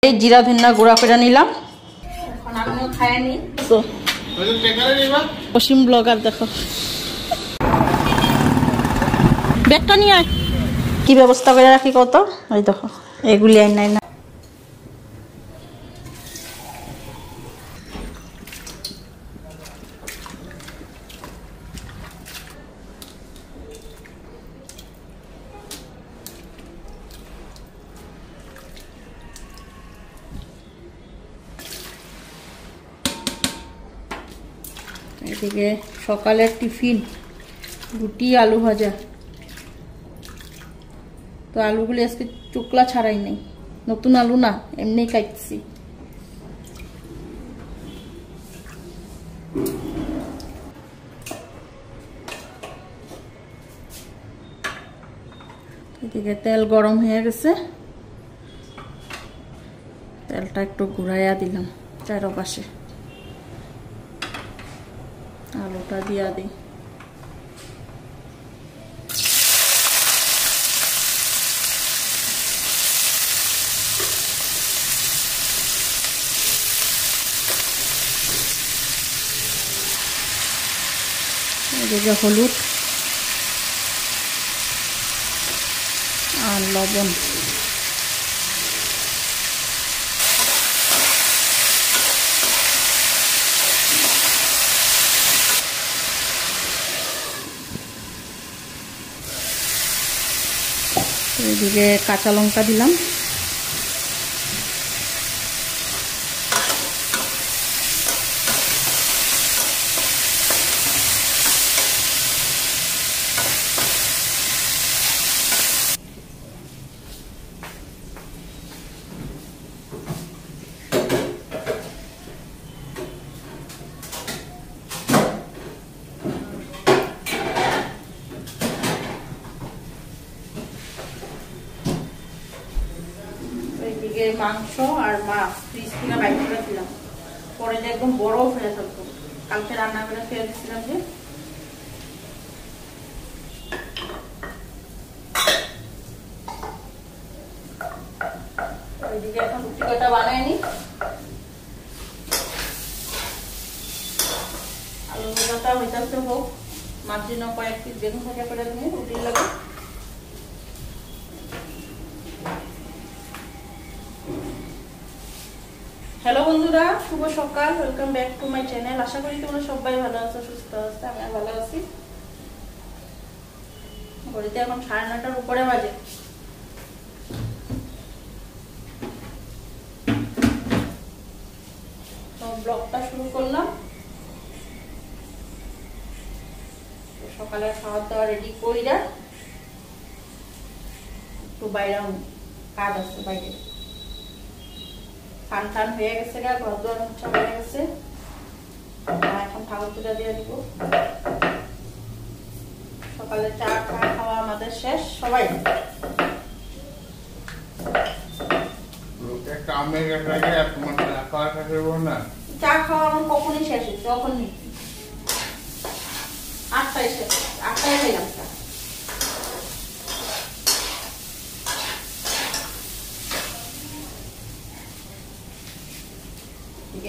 এই জিরা ধনিয়া গুঁড়া করে নিলাম। এখন আমিও খাই নি। তো অসীম ব্লগার দেখো, ব্যাগটা নিয়ে আয়। কি ব্যবস্থা করে রাখি কত, ওই দেখো এগুলি আই নাই না। এদিকে সকালের টিফিন রুটি আলু ভাজা। তো আলুগুলি আজকে চোকলা ছাড়াই নেই, নতুন আলু না, এমনি কাটছি। এদিকে তেল গরম হয়ে গেছে, তেলটা একটু ঘুরাইয়া দিলাম চারপাশে। আলুটা দিয়া দিই। এদিকে হলুদ আর লবণ। এদিকে কাঁচা লঙ্কা দিলাম। এদিকে মাংস আর মাছ ফ্রিজ থেকে বাইরে করে দিলাম, পরে যে একদম বরফ হয়ে থাকতো। কালকে রান্না করে ফেলে দিচ্ছিলাম যে। ওইদিকে এখন রুটি কটা বানায়নি। আলু ভাজাটা হইতে হোক, মাছ জন্য কয়েক পিস বেগুন ভাজা করে নিয়ে রুটির লাগে। হ্যালো বন্ধুরা, শুভ সকাল, welcome back to my channel. আশা করি তোমরা সবাই ভালো আছো, সুস্থ আছো। আমি ভালো আছি। ঘড়িতে এখন 9:30টার উপরে বাজে। তো ব্লগটা শুরু করলাম। সকালে খাওয়া দাওয়া রেডি কইরা একটু বাইরে কাজ আছে, বাইরে খান খান হয়ে গেছে, ঘর দুয়ার মোছা হয়ে গেছে। এখন ঠাকুর পূজা দিয়ে দিব। সকালে চা খাওয়া আমাদের শেষ সবাই। চা খাওয়া আমার কখনই শেষ হচ্ছে, তখনই 8টায় শেষ, 8টায় খেলাম চা।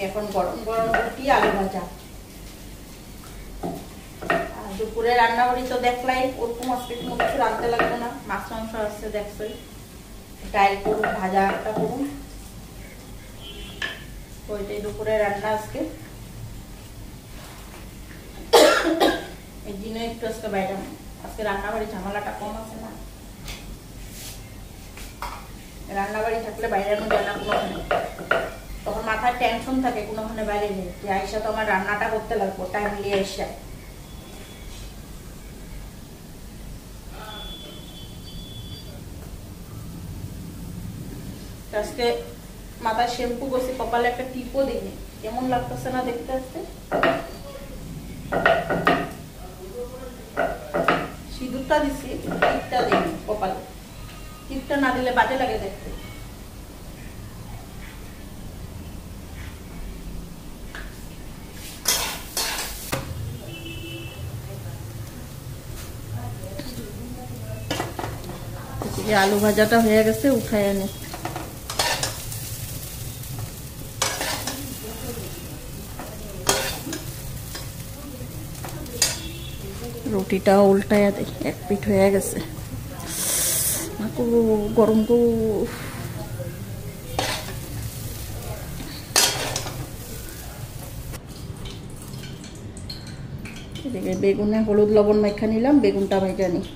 এখন গরম গরম রুটি আলু ভাজা। দুপুরে রান্না করি তো দেখলাই, ওরকম আজকে কোনো কিছু রাঁধতে লাগবে না। মাছ মাংস আছে দেখছই, ডাল করুন, ভাজা একটা করুন, ওইটাই দুপুরে রান্না আজকে। এই জন্য একটু আজকে বাইরে, আজকে রান্নাবাড়ি ঝামেলাটা কম আছে না। রান্নাবাড়ি থাকলে বাইরে যায় না কোনোখানে, তখন মাথায় টেনশন থাকে কোনোখানে বাইরে নেই যে আইসা তো আমার রান্নাটা করতে লাগবো, টাইম নিয়ে আইসা। আজকে মাথায় শ্যাম্পু করছি, কপালে একটা টিপও দিইনি, কেমন লাগতেছে না দেখতে। আসতে সিঁদুরটা দিছি, টিপটা দিইনি কপালে। টিপটা না দিলে বাজে লাগে দেখতে। আলু ভাজাটা হয়ে গেছে, উঠায় আনি। রুটিটা উল্টায়া দেই, এক পিঠ হয়ে গেছে। গরম তো এদিকে বেগুনে হলুদ লবণ মাখা নিলাম, বেগুনটা ভেজে নিই।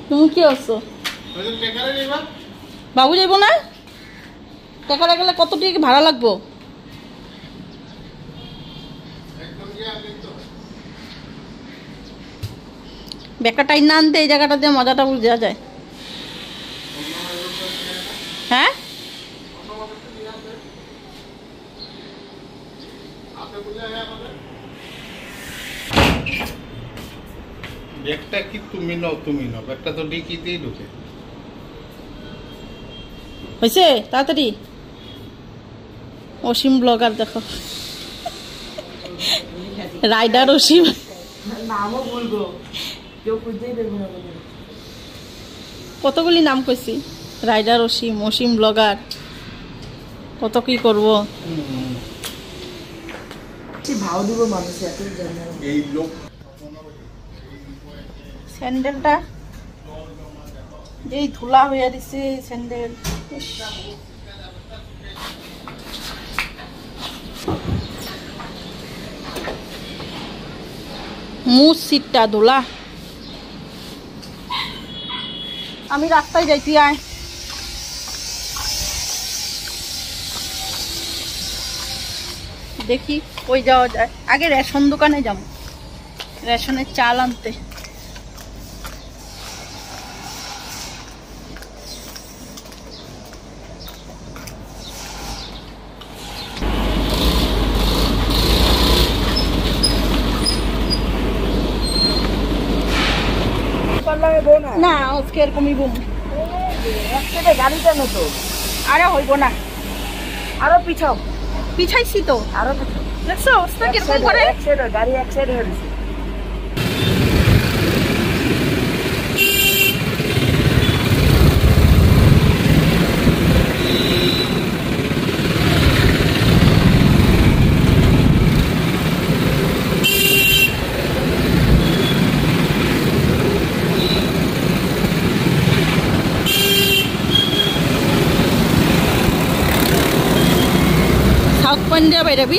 তুমি কি আছো? বাবু যাইব না? টাকা গেলে কত টাকা ভাড়া লাগবো? ব্যাগটা টাইম না আনতে এই জায়গাটা দিয়ে মজাটা বুঝা যায়। হ্যাঁ ব্যাগটা কি তুমি নাও ব্যাগটা তো ডিকিতেই ঢুকে হয়েছে। তাড়াতাড়ি অসীম ব্লগার দেখো, রাইডার অসীম, নামও বলবো কেউ খুঁজতেই দেখবো না। কতগুলি নাম কইছি, রাইডার অসীম, অসীম ব্লগার, কত কি করব। ভাও দিব মানুষ এত জানে এই লোক। স্যান্ডেলটা যেই ধুলা হয়ে দিছে স্যান্ডেল। মুস সিটটা ধুলা। আমি রাস্তায় যাইতি আয়। দেখি কই যাওয়া যায়। আগে রেশন দোকানে যাব, রেশনের চাল আনতে। না আজকে এরকমই বুম একসাথে গাড়ি কেন তো? আরে হইব না, আরো পিছাও। পিছাইছি তো আরো পিছাও। দেখছো অবস্থা কিরকম করে। গাড়ি এক সাইড হয়ে গেছে। সাউথ পয়েন্ট দিয়া বাইরাবি,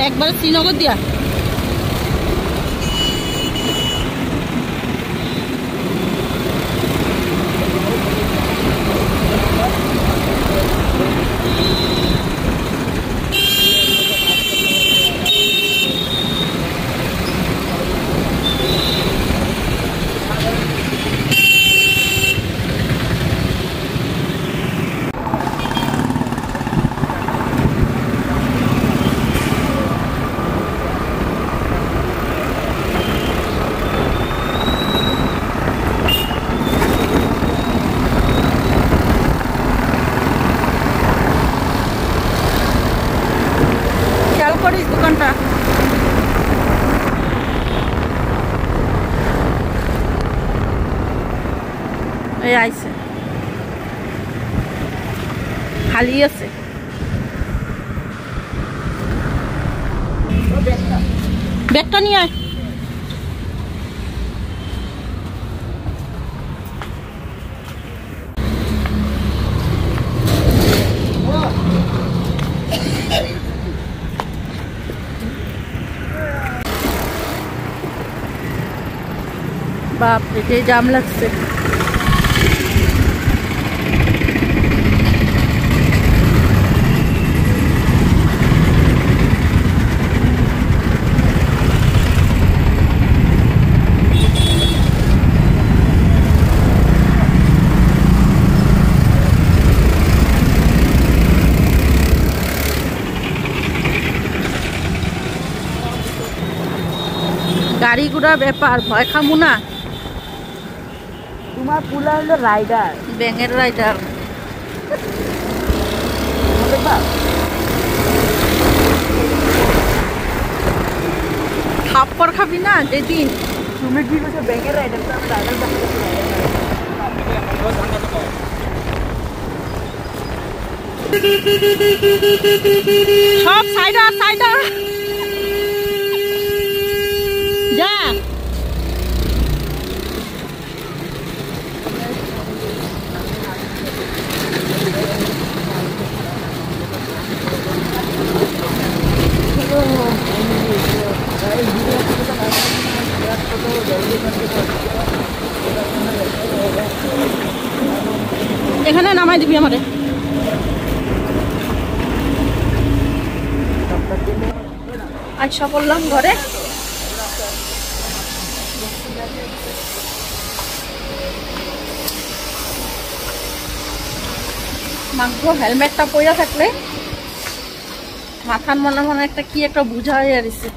একবার শ্রীনগর দিয়া। দোকানটা এই আইছে, খালি আছে। ব্যাগটা নিয়ে আয়। বাপরে যে জাম লাগছে। গাড়ি ঘোড়া ব্যাপার, ভয় খামু না। তোমার পুলা হলো রাইডার, ব্যাঙের রাইডার। থাপ্পড় খাবে দেখাবি না যেদিন তুমি কি করছো ব্যাংকের রাইডার তো আমি রাইডার দেখাতে সব সাইডা সাইডা যা এখানে নামাই দিবি আমারে আচ্ছা করলাম ঘরে মাগো হেলমেটটা পইরা থাকলে মাথার মনে মনে একটা কি একটা বুঝা হয়ে আসছে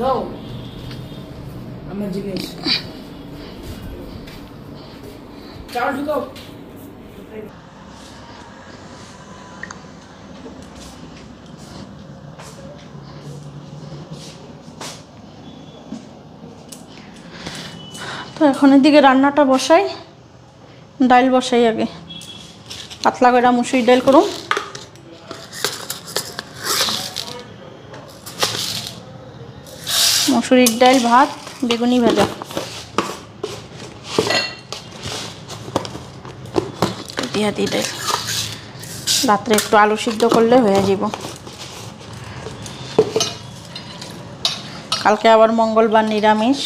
দাও আমার জিনিস চাল ঢুকাও তো এখন এদিকে রান্নাটা বসাই ডাল বসাই আগে পাতলা করে মুসুরি ডাল করুন মসুরির ডাল ভাত বেগুনি ভাজা হাতি ডাল রাত্রে একটু আলু সিদ্ধ করলে হয়ে যাব কালকে আবার মঙ্গলবার নিরামিষ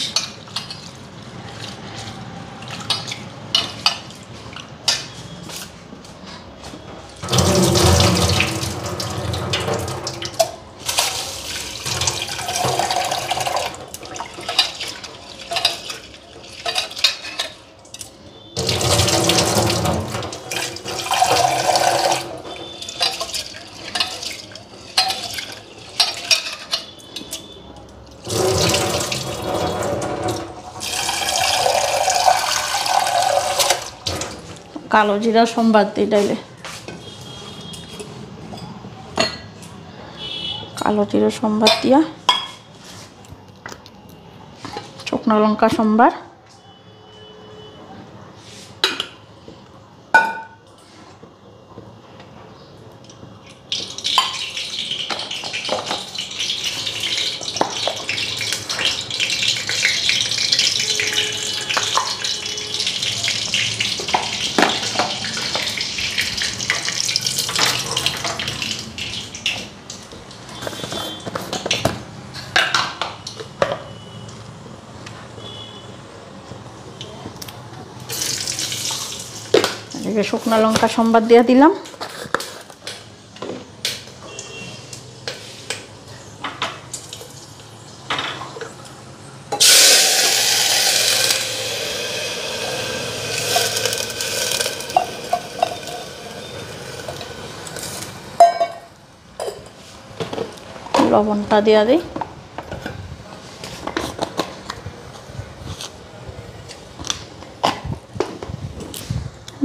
কালো জিরা সম্বাদ দিই ডাইলে কালো জিরা সম্বাদ দিয়া শুকনো লঙ্কা সম্বার শুকনো লঙ্কা সম্বাদ দিয়ে দিলাম লবণটা দিয়া দিই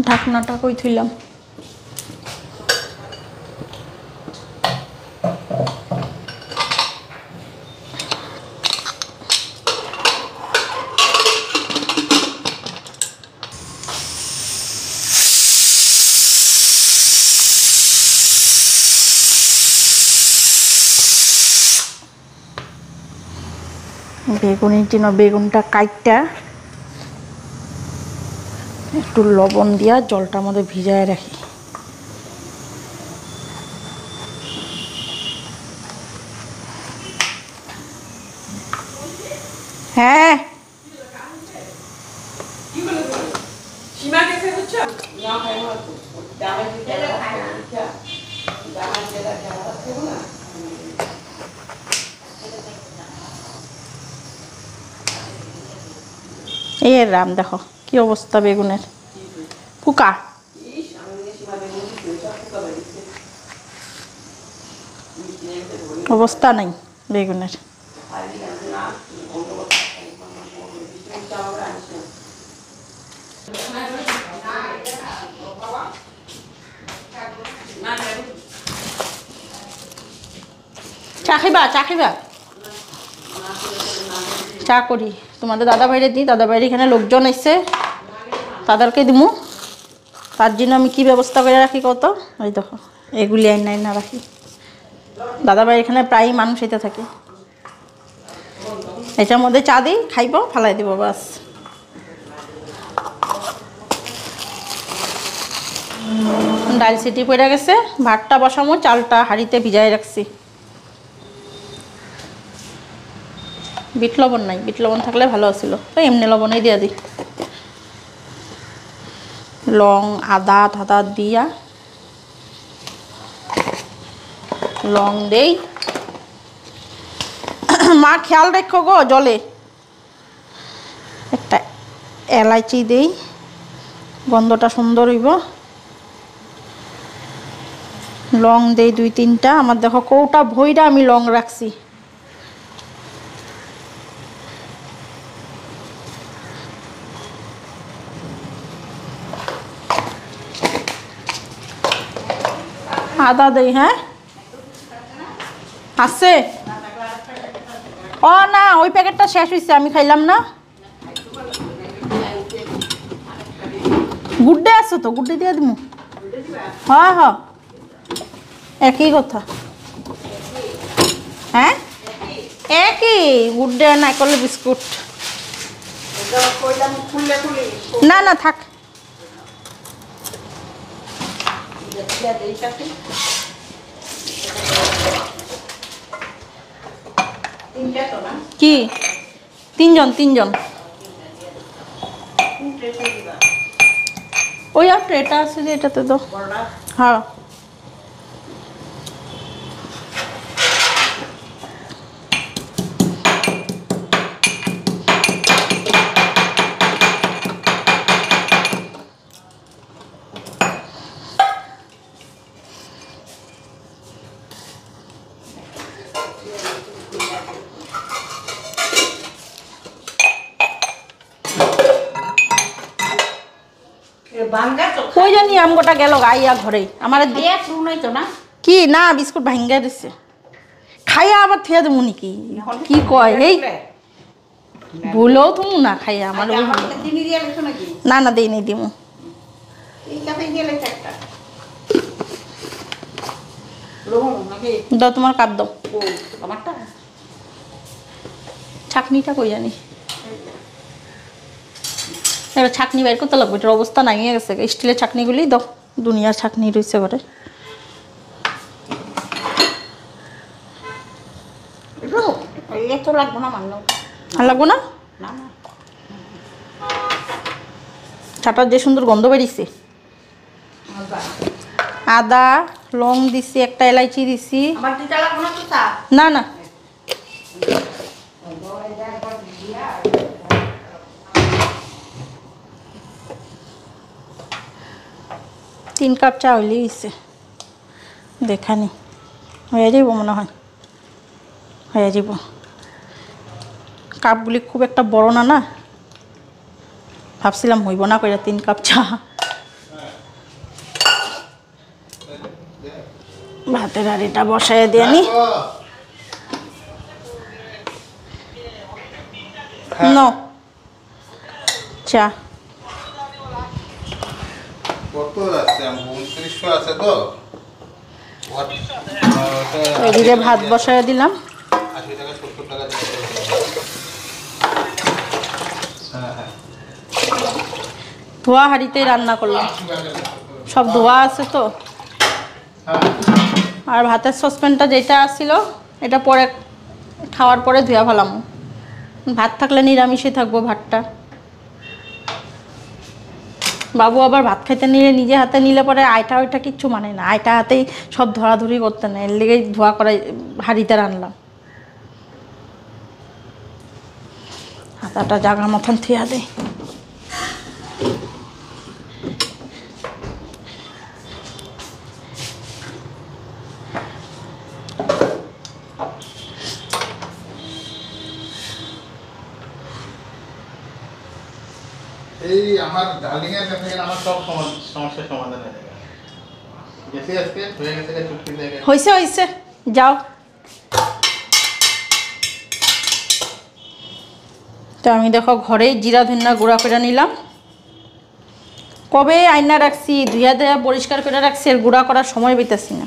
ঢাকনাটা কই থইলাম বেগুনটা কাইটটা একটু লবণ দিয়া জলটার মধ্যে ভিজায় রাখি হ্যাঁ এই রাম দেখো কি অবস্থা বেগুনের পোকা অবস্থা নাই বেগুনের চা খাইবা চা খাইবা? চা করি তোমাদের দাদা ভাইরে দিই, দাদা ভাইয়ের এখানে লোকজন এসছে, তাদেরকে দিমু। তার জন্য আমি কি ব্যবস্থা করে রাখি কত, ওই দেখো এগুলি আইনা রাখি। দাদা ভাই এখানে প্রায় মানুষ এতে থাকে। এটার মধ্যে চা দিই, খাইব, ফালাই দিব বাস। ডাল সিটি পড়ে গেছে, ভাতটা বসামো, চালটা হাঁড়িতে ভিজাই রাখছি। বিট লবণ নাই, বিট লবণ থাকলে ভালো ছিল, তো এমনি লবণই দিয়ে দিই। লং আদা টাদা দিয়া লং দেই। মা খেয়াল রেখো গো, জলে একটা এলাচি দেই, গন্ধটা সুন্দর হইব। লং দেই 2-3টা। আমার দেখো কৌটা ভইরা আমি লং রাখছি। আদা দেই, হ্যাঁ আছে। ও না, ওই প্যাকেটটা শেষ হয়েছে, আমি খাইলাম না। গুড্ডে আছে তো, গুড্ডে দিয়ে দিমু। হ্যাঁ হ্যাঁ, একই কথা। হ্যাঁ একই, গুড্ডে না করলে বিস্কুট। না না থাক। কি 3জন? ওই আর ট্রেটা আছে যে, এটাতে তো। হ্যাঁ কই জানি আমগোটা গেল গাইয়া ঘরে। আমার কি না, বিস্কুট ভাঙ্গা দিচ্ছে, খাইয়া আবার থিয়া দেবো নাকি? কি কয় এই ভুলেও তুমি না খাইয়া আমার। না না দেই নেই দিমু। দাও তোমার কাপ দাও। ছাকনিটা কই জানি, এবার ছাকনি বের করতে লাগবে, এটার অবস্থা নাই গেছে। স্টিলের ছাকনিগুলি দাও, দুনিয়ার ছাকনি রয়েছে ঘরে। লাগবো না, চাটার যে সুন্দর গন্ধ বেরিয়েছে। আদা লং দিছি, একটা এলাইচি দিছি। না না 3 কাপ চা হইলেই হয়েছে। দেখানি হয়ে যাব মনে হয়, হয়ে যাব। কাপগুলি খুব একটা বড় না, না ভাবছিলাম হইব না করে 3 কাপ চা। ভাতের হাঁড়িটা বসায় দিয়ে নি। নো চা কত আছে? 2900 আছে তো। এদিকে ভাত বসায় দিলাম। 80 টাকা 70 টাকা দিতে হবে। হ্যাঁ হ্যাঁ, ধোয়া হাঁড়িতেই রান্না করলাম, সব ধোয়া আছে তো। আর ভাতের সসপ্যানটা যেটা ছিল, এটা পরে খাওয়ার পরে ধুয়া ফেলাম। ভাত থাকলে নিরামিষই থাকবো ভাতটা। বাবু আবার ভাত খাইতে নিলে, নিজে হাতে নিলে পরে আয়টা ওইটা কিচ্ছু মানে না, আয়টা হাতেই সব ধরাধরি করতে না, এর লেগেই ধোয়া করে হাঁড়িতে রান্নাম। হাতাটা জাগা মতন থিয়া দেয়। এই আমার ডার্লিং এর কাছে গেলে আমার সব সমস্যার সমাধান হয়ে যাবে। গেছি আজকে হয়ে গেছে চুক্তি দিয়ে গেছে। হয়েছে যাও। তো আমি দেখো ঘরেই জিরা ধনিয়া গুঁড়া করে নিলাম। কবে আয়না রাখছি, ধুয়া দেয়া পরিষ্কার করে রাখছি, আর গুঁড়া করার সময় পেতেছি না।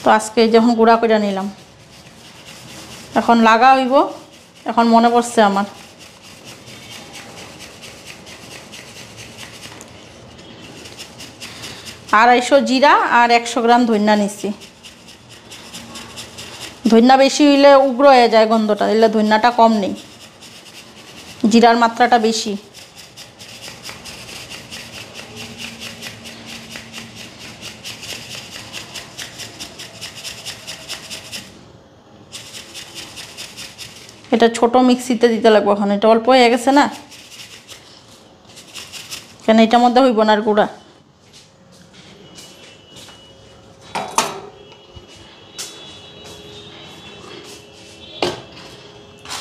তো আজকে যখন গুঁড়া করে নিলাম, এখন লাগা হইব। এখন মনে পড়ছে আমার। আড়াইশো জিরা আর 100 গ্রাম ধনিয়া নিচ্ছি। ধনিয়া বেশি হইলে উগ্র হয়ে যায় গন্ধটা, এলে ধনিয়াটা কম নেই, জিরার মাত্রাটা বেশি। এটা ছোট মিক্সিতে দিতে লাগবে এখন, এটা অল্প হয়ে গেছে না, কেন এটার মধ্যে হইব না আর গুঁড়া।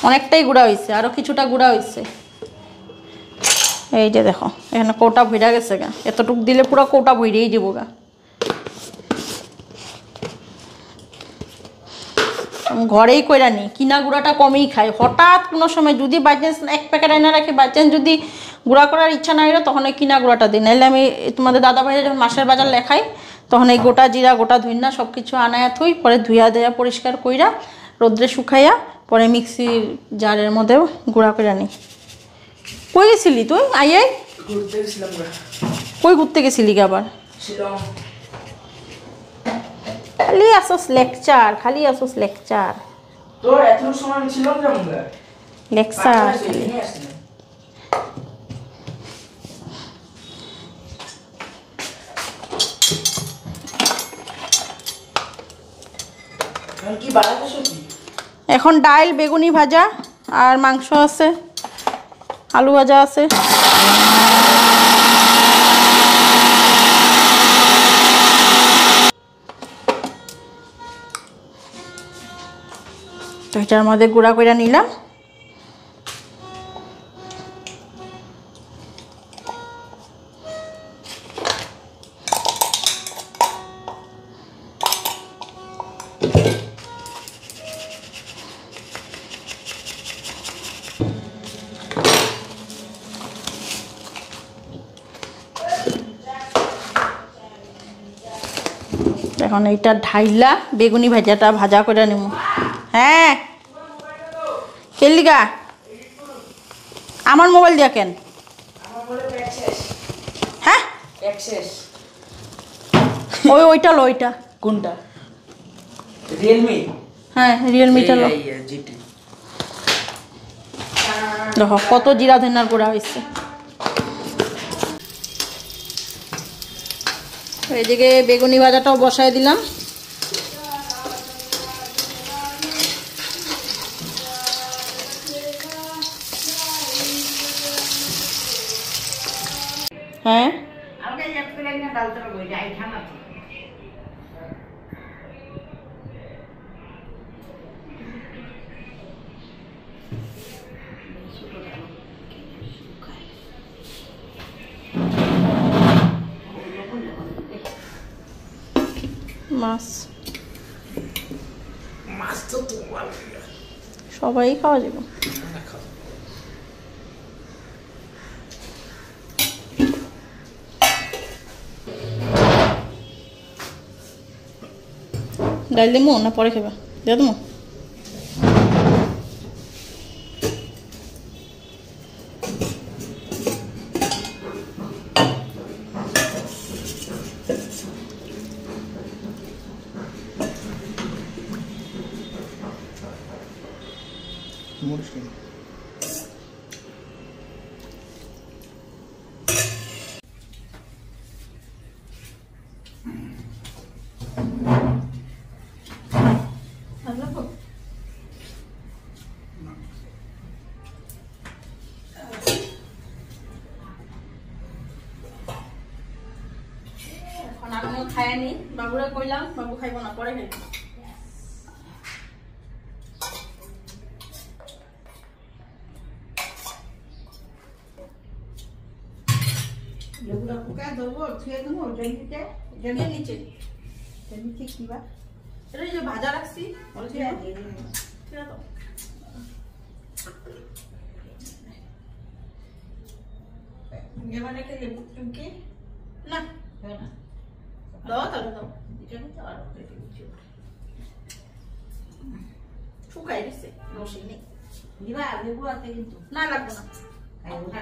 অনেকটাই গুঁড়া হয়েছে, আরও কিছুটা গুঁড়া হয়েছে। এই যে দেখো এখানে কৌটা ভইরা গেছে গা, এতটুক দিলে পুরো কৌটা ভইরেই দেবো গা। ঘরেই কইরা নি, কিনা গুঁড়াটা কমই খাই। হঠাৎ কোনো সময় যদি বাই চান্স 1 প্যাকেট আইনা রাখি, বাই চান্স যদি গুঁড়া করার ইচ্ছা না হইলো তখন ওই কিনা গুঁড়াটা দিই। নাহলে আমি তোমাদের দাদা ভাইরা যখন মাসের বাজার লেখাই তখন এই গোটা জিরা গোটা ধইনা সব কিছু আনায়া থুই, পরে ধুয়া দেয়া পরিষ্কার কইরা রোদ্রে শুকাইয়া পরে মিক্সির জারের মধ্যে গুঁড়া করে নিই। কই গেছিলি তুই? আই ঘুরতে গেছিলাম। কই ঘুরতে গেছিলি আবার? খালি আসোস লেকচার, খালি আসোস লেকচার। তো এত সময় ছিলাম যেমন লেকচার কি বানাতেছো কি? এখন ডাল, বেগুনি ভাজা আর মাংস আছে, আলু ভাজা আছে। তো এটার মধ্যে গুঁড়া করে নিলাম। এখন এইটা ঢাইলা বেগুনি ভাজাটা ভাজা করে নিব। হ্যাঁ কেলিগা আমার মোবাইল দিয়া কেন? হ্যাঁ ওইটা লো, ওইটা কোনটা? রিয়েলমি? হ্যাঁ রিয়েলমিটা লো। জিটি দেখো কত জিরা ধনিয়ার গুঁড়া হয়েছে। এদিকে বেগুনি ভাজাটাও বসায় দিলাম। হ্যাঁ মাছ তো সবাই খাওয়া যাবে। ডাল দেবো না পরে খাবা? দিয়ে দেবো। আমিও খাইনি, বাবুরা কইলাম বাবু খাইব না, পরে খাইব। লেবুটা ফুকায় দেবো ছুঁয়ে দেবো ওটা নিতে এর নিচে এর নিচে কি বা এটা এই যে ভাজা রাখছি ছুঁয়ে দিয়ে দিন ঠিক আছে এবার একটা লেবু চুমকে না না দাও তাহলে দাও এটা নিতে আর কেটে দিচ্ছি শুকাই দিছে বসে নেই দিবা লেবু আছে কিন্তু না লাগবে না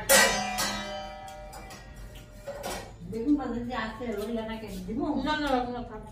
বেগুন বাজার যে আছে লইলা না কেন দিব না না লাগবে না থাক